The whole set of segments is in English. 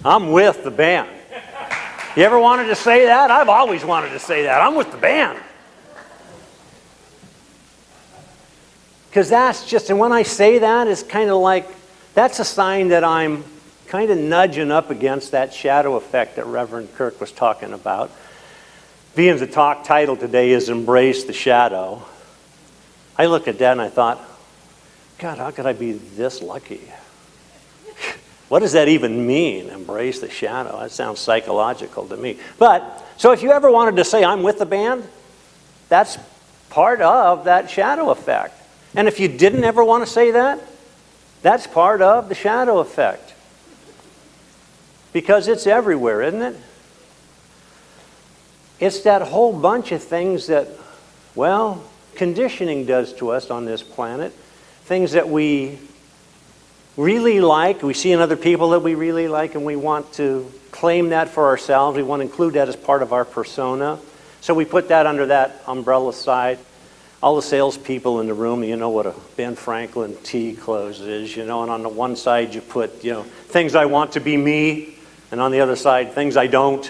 I'm with the band. You ever wanted to say that? I've always wanted to say that. I'm with the band. Because that's just, and when I say that, it's kind of like, that's a sign that I'm kind of nudging up against that shadow effect that Reverend Kirk was talking about. Being the talk title today is Embrace the Shadow. I looked at that and I thought, God, how could I be this lucky? What does that even mean, embrace the shadow? That sounds psychological to me. But, so if you ever wanted to say, I'm with the band, that's part of that shadow effect. And if you didn't ever want to say that, that's part of the shadow effect. Because it's everywhere, isn't it? It's that whole bunch of things that, well, conditioning does to us on this planet. Things that we really like, we see in other people that we really like, and we want to claim that for ourselves. We want to include that as part of our persona. So we put that under that umbrella side. All the salespeople in the room, you know what a Ben Franklin tea close is, you know, and on the one side you put, you know, things I want to be me, and on the other side, things I don't.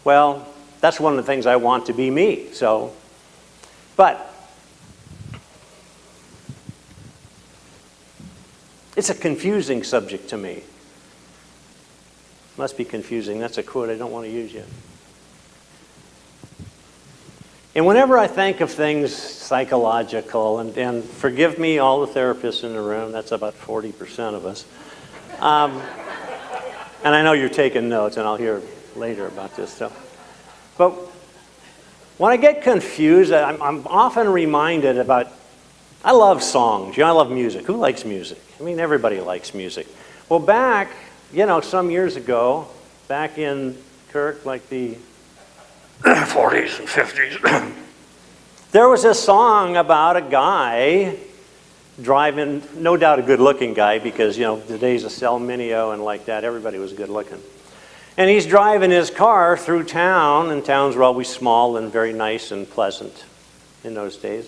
Well, that's one of the things I want to be me, so. But it's a confusing subject to me. Must be confusing. That's a quote I don't want to use yet. And whenever I think of things psychological, and forgive me, all the therapists in the room, that's about 40% of us. And I know you're taking notes, and I'll hear later about this stuff. But when I get confused, I'm often reminded about, I love songs. You know, I love music. Who likes music? I mean, everybody likes music. Well, back, you know, some years ago, back in, Kirk, like the 40s and 50s, there was a song about a guy driving, no doubt a good-looking guy, because, you know, the days of Cel Mineo and like that, everybody was good-looking. And he's driving his car through town, and towns were always small and very nice and pleasant in those days.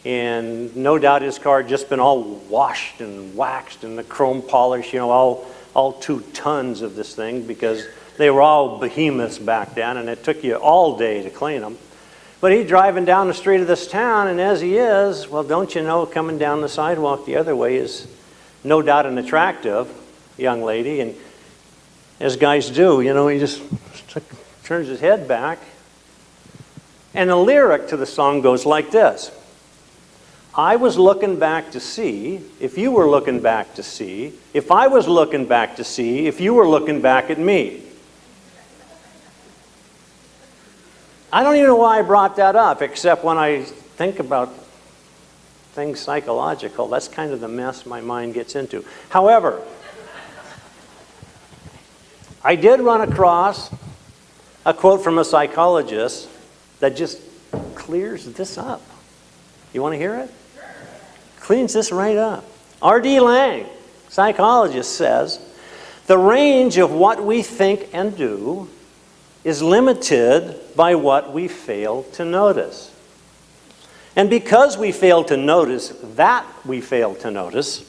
And no doubt his car had just been all washed and waxed and the chrome polish, you know, all 2 tons of this thing, because they were all behemoths back then, and it took you all day to clean them. But he's driving down the street of this town, and as he is, well, don't you know, coming down the sidewalk the other way is no doubt an attractive young lady, and as guys do, you know, he just turns his head back. And the lyric to the song goes like this. I was looking back to see if you were looking back to see, if I was looking back to see if you were looking back at me. I don't even know why I brought that up, except when I think about things psychological, that's kind of the mess my mind gets into. However, I did run across a quote from a psychologist that just clears this up. You want to hear it? Cleans this right up. R.D. Lang, psychologist, says, the range of what we think and do is limited by what we fail to notice. And because we fail to notice that we fail to notice,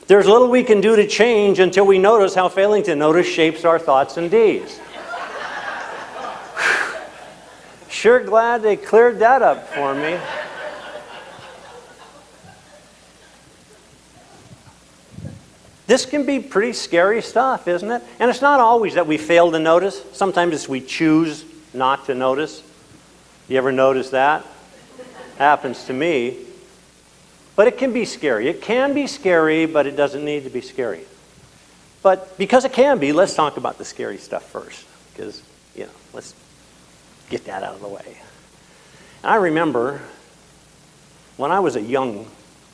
there's little we can do to change until we notice how failing to notice shapes our thoughts and deeds. Sure glad they cleared that up for me. This can be pretty scary stuff, isn't it? And it's not always that we fail to notice. Sometimes it's we choose not to notice. You ever notice that? Happens to me. But it can be scary. It can be scary, but it doesn't need to be scary. But because it can be, let's talk about the scary stuff first. Because, you know, let's get that out of the way. I remember when I was a young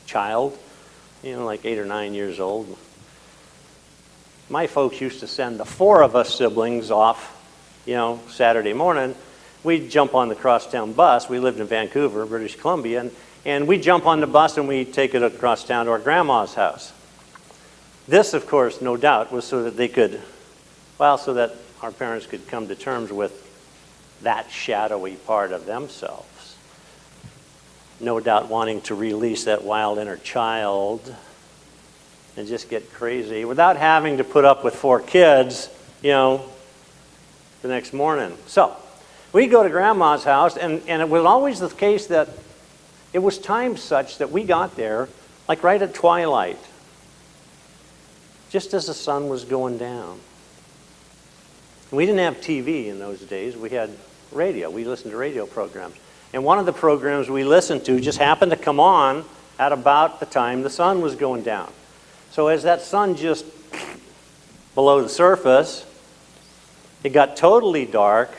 child, you know, like 8 or 9 years old, my folks used to send the 4 of us siblings off, you know, Saturday morning. We'd jump on the crosstown bus. We lived in Vancouver, British Columbia, and we'd jump on the bus and we'd take it across town to our grandma's house. This, of course, no doubt, was so that they could, well, so that our parents could come to terms with that shadowy part of themselves. No doubt wanting to release that wild inner child and just get crazy without having to put up with 4 kids, the next morning. So we'd go to Grandma's house, and it was always the case that it was timed such that we got there like right at twilight, just as the sun was going down. We didn't have TV in those days. We had radio. We listened to radio programs. And one of the programs we listened to just happened to come on at about the time the sun was going down. So as that sun just below the surface, it got totally dark.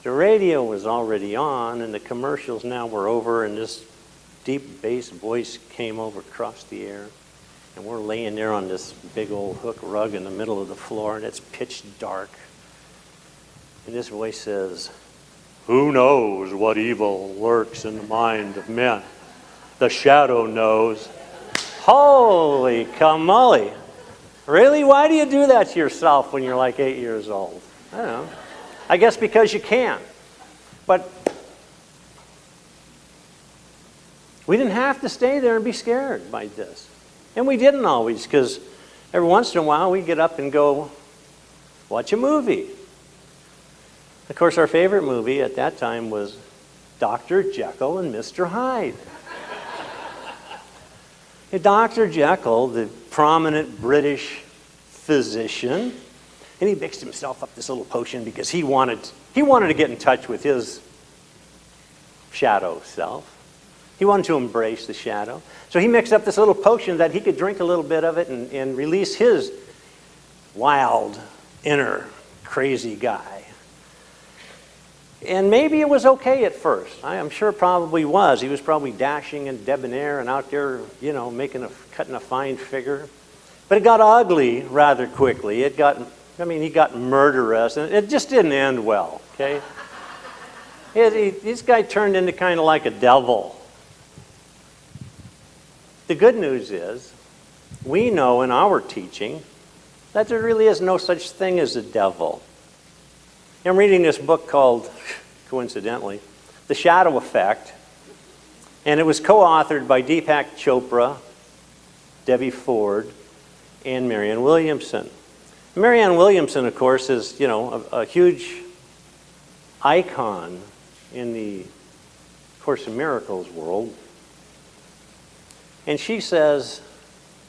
The radio was already on, and the commercials now were over, and this deep bass voice came over across the air. And we're laying there on this big old hook rug in the middle of the floor, and it's pitch dark. And this voice says, "Who knows what evil lurks in the mind of men? The shadow knows." Holy camulli. Really? Why do you do that to yourself when you're like 8 years old? I don't know. I guess because you can. But we didn't have to stay there and be scared by this. And we didn't always, because every once in a while we'd get up and go watch a movie. Of course, our favorite movie at that time was Dr. Jekyll and Mr. Hyde. Dr. Jekyll, the prominent British physician, and he mixed himself up this little potion because he wanted to get in touch with his shadow self. He wanted to embrace the shadow. So he mixed up this little potion that he could drink a little bit of it and release his wild, inner, crazy guy. And maybe it was okay at first. I'm sure it probably was. He was probably dashing and debonair and out there, cutting a fine figure. But it got ugly rather quickly. He got murderous, and it just didn't end well, okay? This guy turned into kind of like a devil. The good news is, we know in our teaching that there really is no such thing as a devil. I'm reading this book called, coincidentally, The Shadow Effect, and it was co-authored by Deepak Chopra, Debbie Ford, and Marianne Williamson. Marianne Williamson, of course, is, a huge icon in the Course in Miracles world. And she says,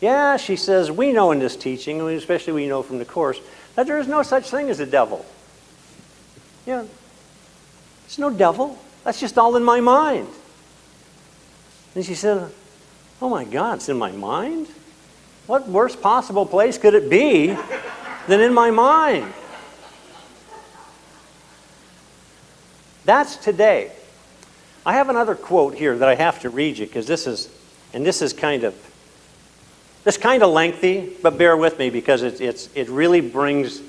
we know in this teaching, and especially we know from the Course, that there is no such thing as a devil. There's no devil. That's just all in my mind. And she said, oh my God, it's in my mind? What worst possible place could it be than in my mind? That's today. I have another quote here that I have to read you because this is kind of lengthy, but bear with me because it really brings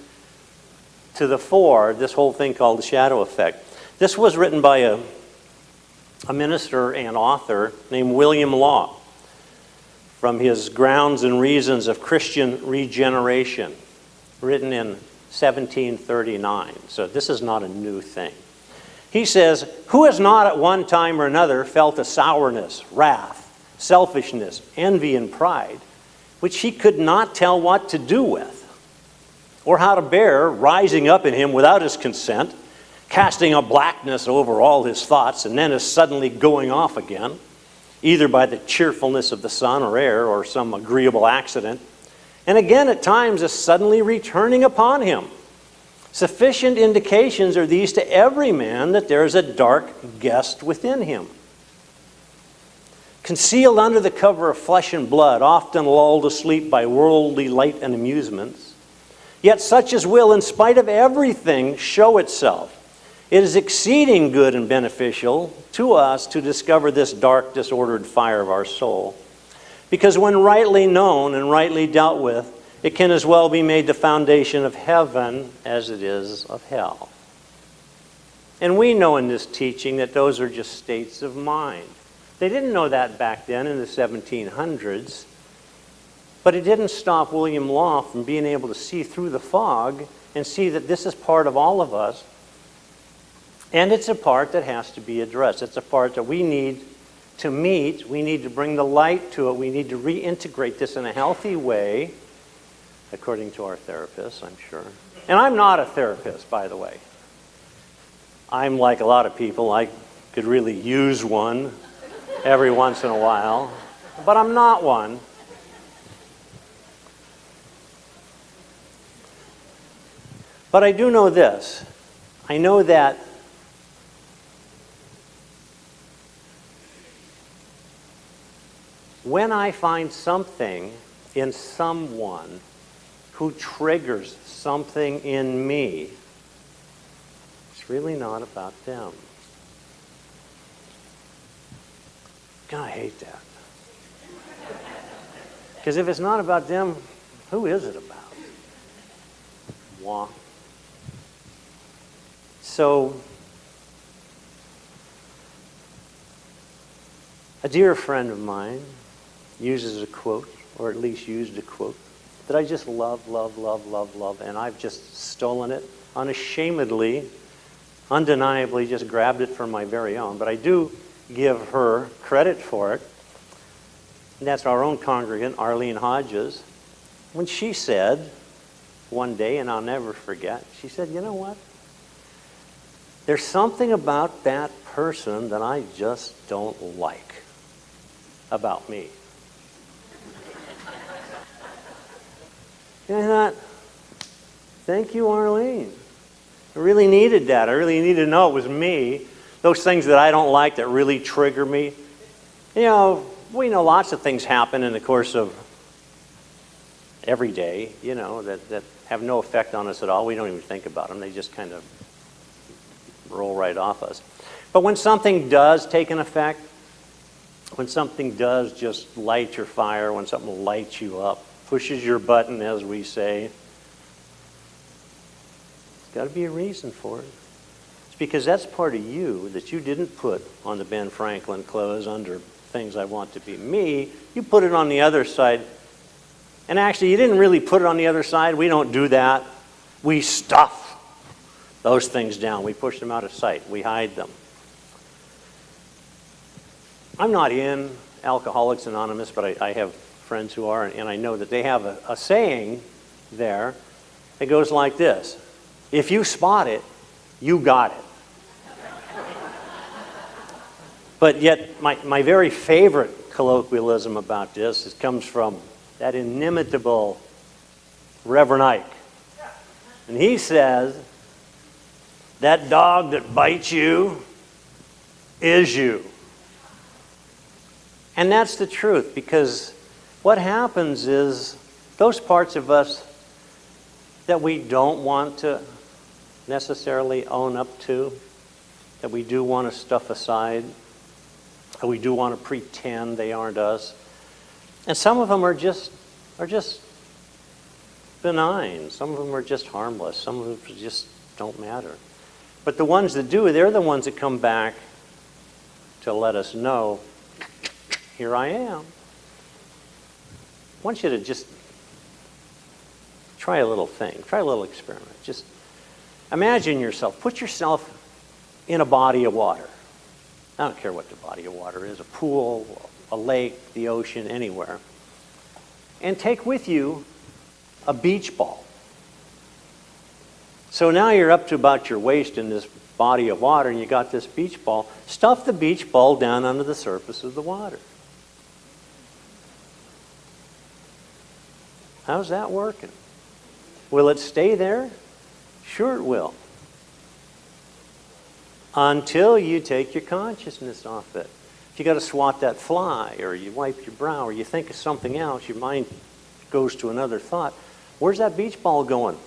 to the fore this whole thing called the shadow effect. This was written by a minister and author named William Law from his Grounds and Reasons of Christian Regeneration, written in 1739. So this is not a new thing. He says, "Who has not at one time or another felt a sourness, wrath, selfishness, envy, and pride, which he could not tell what to do with, or how to bear, rising up in him without his consent, casting a blackness over all his thoughts, and then is suddenly going off again, either by the cheerfulness of the sun or air or some agreeable accident, and again at times is suddenly returning upon him? Sufficient indications are these to every man that there is a dark guest within him. Concealed under the cover of flesh and blood, often lulled asleep by worldly light and amusements, yet such as will, in spite of everything, show itself. It is exceeding good and beneficial to us to discover this dark, disordered fire of our soul, because when rightly known and rightly dealt with, it can as well be made the foundation of heaven as it is of hell." And we know in this teaching that those are just states of mind. They didn't know that back then in the 1700s. But it didn't stop William Law from being able to see through the fog and see that this is part of all of us. And it's a part that has to be addressed. It's a part that we need to meet. We need to bring the light to it. We need to reintegrate this in a healthy way, according to our therapists, I'm sure. And I'm not a therapist, by the way. I'm like a lot of people. I could really use one every once in a while, but I'm not one. But I do know this. I know that when I find something in someone who triggers something in me, it's really not about them. God, I hate that. Because if it's not about them, who is it about? Moi. So, a dear friend of mine uses a quote, or at least used a quote, that I just love, and I've just stolen it unashamedly, undeniably, just grabbed it from my very own. But I do give her credit for it. And that's our own congregant, Arlene Hodges, when she said one day, and I'll never forget, she said, you know what? There's something about that person that I just don't like about me. And I thought, thank you, Arlene. I really needed that. I really needed to know it was me. Those things that I don't like that really trigger me. You know, we know lots of things happen in the course of every day, you know, that have no effect on us at all. We don't even think about them. They just kind of roll right off us. But when something does take an effect, when something does just light your fire, when something lights you up, pushes your button, as we say, there's got to be a reason for it. It's because that's part of you that you didn't put on the Ben Franklin clothes under things I want to be me. You put it on the other side. And actually, you didn't really put it on the other side. We don't do that. We stuff those things down. We push them out of sight. We hide them. I'm not in Alcoholics Anonymous, but I have friends who are, and I know that they have a saying there. It goes like this: if you spot it, you got it. But yet, my very favorite colloquialism about this comes from that inimitable Reverend Ike. And he says, that dog that bites you is you. And that's the truth, because what happens is those parts of us that we don't want to necessarily own up to, that we do want to stuff aside, that we do want to pretend they aren't us. And some of them are just benign. Some of them are just harmless. Some of them just don't matter. But the ones that do, they're the ones that come back to let us know, here I am. I want you to just try a little thing. Try a little experiment. Just imagine yourself. Put yourself in a body of water. I don't care what the body of water is, a pool, a lake, the ocean, anywhere. And take with you a beach ball. So now you're up to about your waist in this body of water, and you got this beach ball. Stuff the beach ball down under the surface of the water. How's that working? Will it stay there? Sure it will. Until you take your consciousness off it. If you got to swat that fly, or you wipe your brow, or you think of something else, your mind goes to another thought. Where's that beach ball going?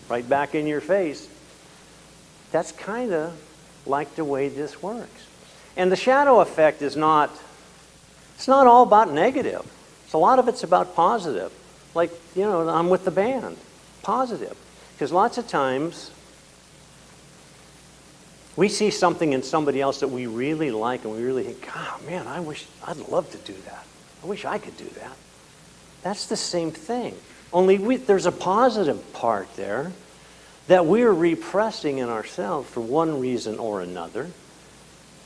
Right back in your face. That's kind of like the way this works. And the shadow effect is not, it's not all about negative. So a lot of it's about positive. Like, you know, I'm with the band. Positive. Because lots of times we see something in somebody else that we really like, and we really think, God, man, I'd love to do that. I wish I could do that. That's the same thing. Only there's a positive part there that we're repressing in ourselves for one reason or another.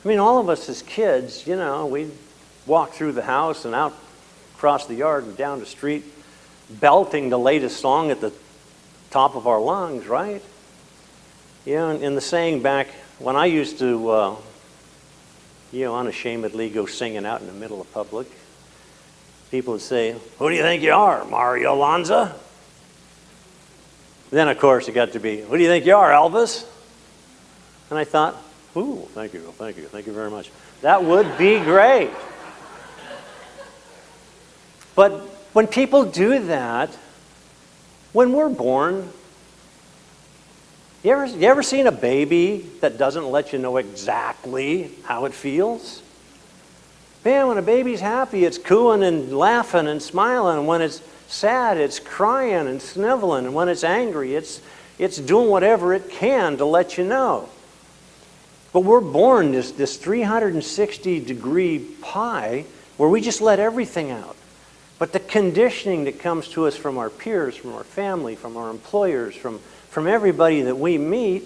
I mean, all of us as kids, you know, we'd walk through the house and out across the yard and down the street belting the latest song at the top of our lungs, right? You know, and the saying back when I used to, you know, unashamedly go singing out in the middle of public, people would say, "Who do you think you are, Mario Lanza?" Then, of course, it got to be, "Who do you think you are, Elvis?" And I thought, "Ooh, thank you very much. That would be great." But when people do that, when we're born, you ever seen a baby that doesn't let you know exactly how it feels? Man, when a baby's happy, it's cooing and laughing and smiling. And when it's sad, it's crying and sniveling. And when it's angry, it's doing whatever it can to let you know. But we're born this 360-degree pie where we just let everything out. But the conditioning that comes to us from our peers, from our family, from our employers, from everybody that we meet,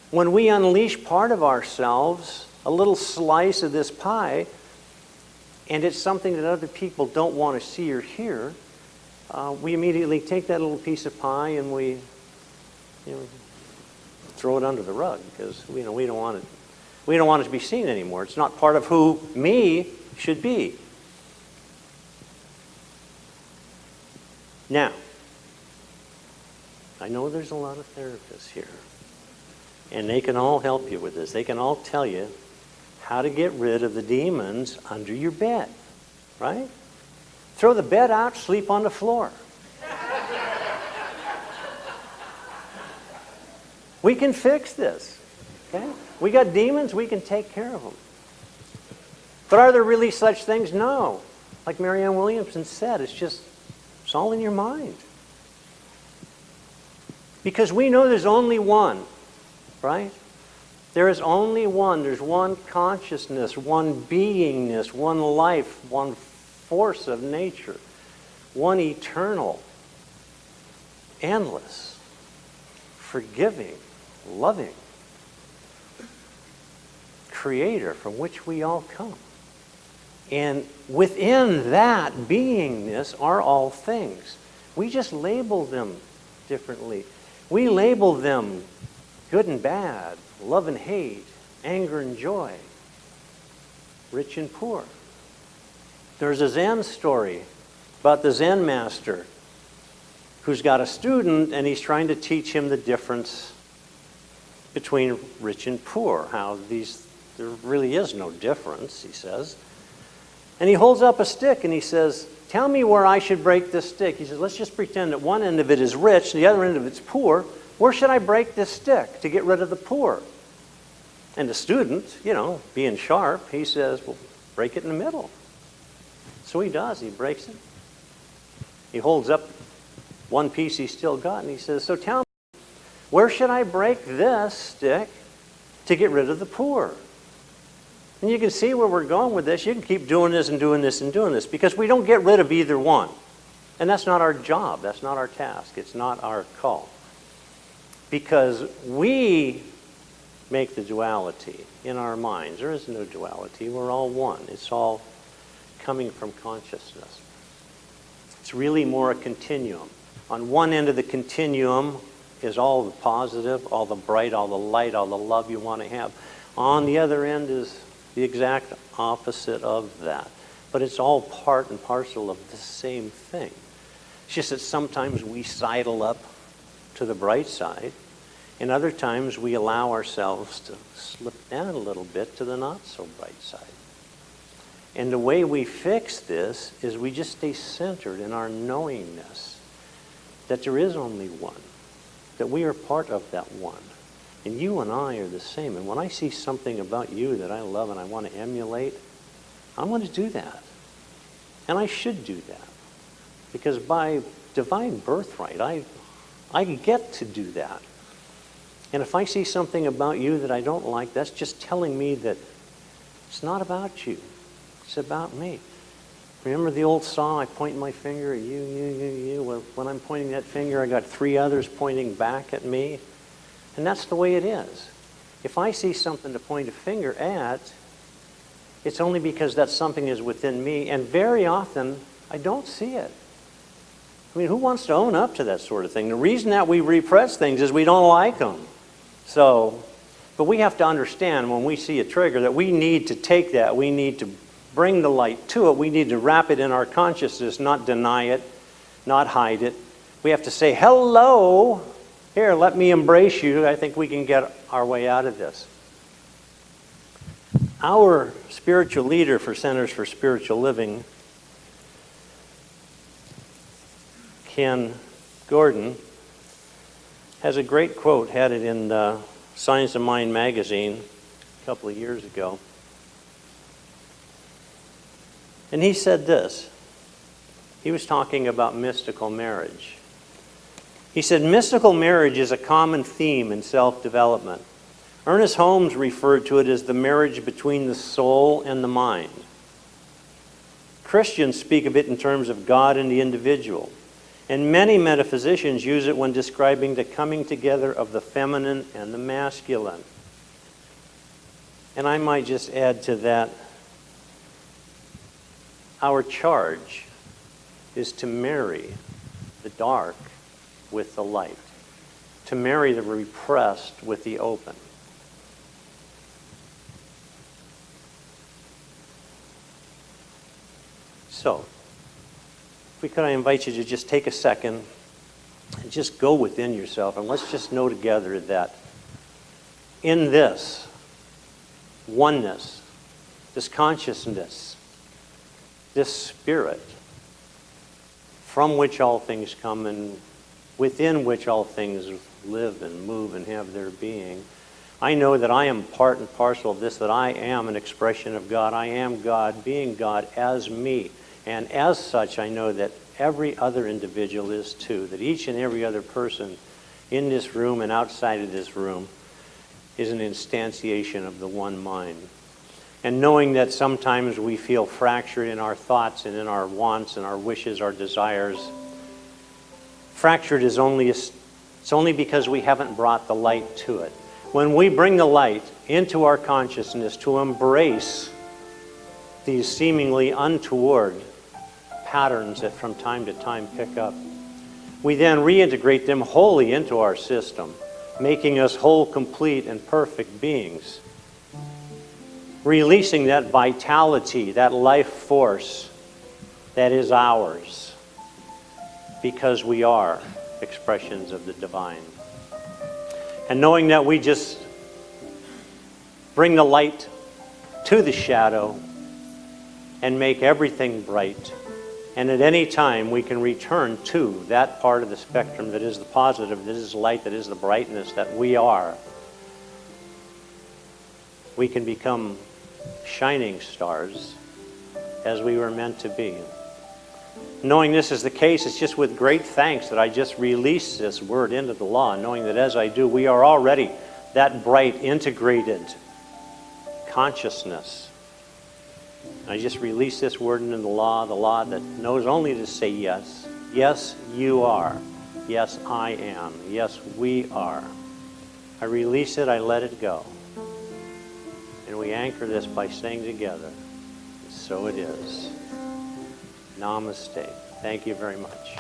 when we unleash part of ourselves, a little slice of this pie, and it's something that other people don't want to see or hear, we immediately take that little piece of pie and we, you know, throw it under the rug because we don't want it to be seen anymore. It's not part of who me should be. Now, I know there's a lot of therapists here, and they can all help you with this. They can all tell you how to get rid of the demons under your bed, right? Throw the bed out, sleep on the floor. We can fix this, okay? We got demons, we can take care of them. But are there really such things? No. Like Marianne Williamson said, it's all in your mind. Because we know there's only one, right? There is only one. There's one consciousness, one beingness, one life, one force of nature, one eternal, endless, forgiving, loving creator from which we all come. And within that beingness are all things. We just label them differently. We label them good and bad, love and hate, anger and joy, rich and poor. There's a Zen story about the Zen master who's got a student and he's trying to teach him the difference between rich and poor, how there really is no difference, he says. And he holds up a stick and he says, "Tell me where I should break this stick." He says, "Let's just pretend that one end of it is rich, the other end of it's poor. Where should I break this stick to get rid of the poor?" And the student, you know, being sharp, he says, "Well, break it in the middle." So he does. He breaks it. He holds up one piece he's still got and he says, "So tell me, where should I break this stick to get rid of the poor?" And you can see where we're going with this. You can keep doing this and doing this and doing this because we don't get rid of either one. And that's not our job. That's not our task. It's not our call. Because we make the duality in our minds. There is no duality. We're all one. It's all coming from consciousness. It's really more a continuum. On one end of the continuum is all the positive, all the bright, all the light, all the love you want to have. On the other end is the exact opposite of that. But it's all part and parcel of the same thing. It's just that sometimes we sidle up to the bright side, and other times we allow ourselves to slip down a little bit to the not so bright side. And the way we fix this is we just stay centered in our knowingness that there is only one, that we are part of that one. And you and I are the same. And when I see something about you that I love and I want to emulate, I want to do that. And I should do that. Because by divine birthright, I get to do that. And if I see something about you that I don't like, that's just telling me that it's not about you. It's about me. Remember the old song, I point my finger at you. Well, when I'm pointing that finger, I got three others pointing back at me. And that's the way it is. if I see something to point a finger at, it's only because that something is within me, and very often I don't see it. I mean, who wants to own up to that sort of thing? The reason that we repress things is we don't like them. But we have to understand when we see a trigger that we need to take that, we need to bring the light to it, we need to wrap it in our consciousness, not deny it, not hide it. We have to say, hello, here, let me embrace you. I think we can get our way out of this. Our spiritual leader for Centers for Spiritual Living, Ken Gordon, has a great quote, had it in Science of Mind magazine a couple of years ago. And he said this. He was talking about mystical marriage. He said, mystical marriage is a common theme in self-development. Ernest Holmes referred to it as the marriage between the soul and the mind. Christians speak of it in terms of God and the individual. And many metaphysicians use it when describing the coming together of the feminine and the masculine. And I might just add to that, our charge is to marry the dark with the light, to marry the repressed with the open. So, if we could, I invite you to just take a second and just go within yourself, and let's just know together that in this oneness, this consciousness, this spirit, from which all things come and within which all things live and move and have their being, I know that I am part and parcel of this, that I am an expression of God. I am God, being God as me. And as such, I know that every other individual is too, that each and every other person in this room and outside of this room is an instantiation of the one mind. And knowing that sometimes we feel fractured in our thoughts and in our wants and our wishes, our desires, fractured is it's only because we haven't brought the light to it. When we bring the light into our consciousness to embrace these seemingly untoward patterns that from time to time pick up, we then reintegrate them wholly into our system, making us whole, complete, and perfect beings. Releasing that vitality, that life force that is ours, because we are expressions of the divine. And knowing that we just bring the light to the shadow and make everything bright. And at any time we can return to that part of the spectrum that is the positive, that is light, that is the brightness that we are. We can become shining stars as we were meant to be. Knowing this is the case, it's just with great thanks that I just release this word into the law, knowing that as I do, we are already that bright, integrated consciousness. I just release this word into the law that knows only to say yes. Yes, you are. Yes, I am. Yes, we are. I release it, I let it go. And we anchor this by saying together, so it is. Namaste. Thank you very much.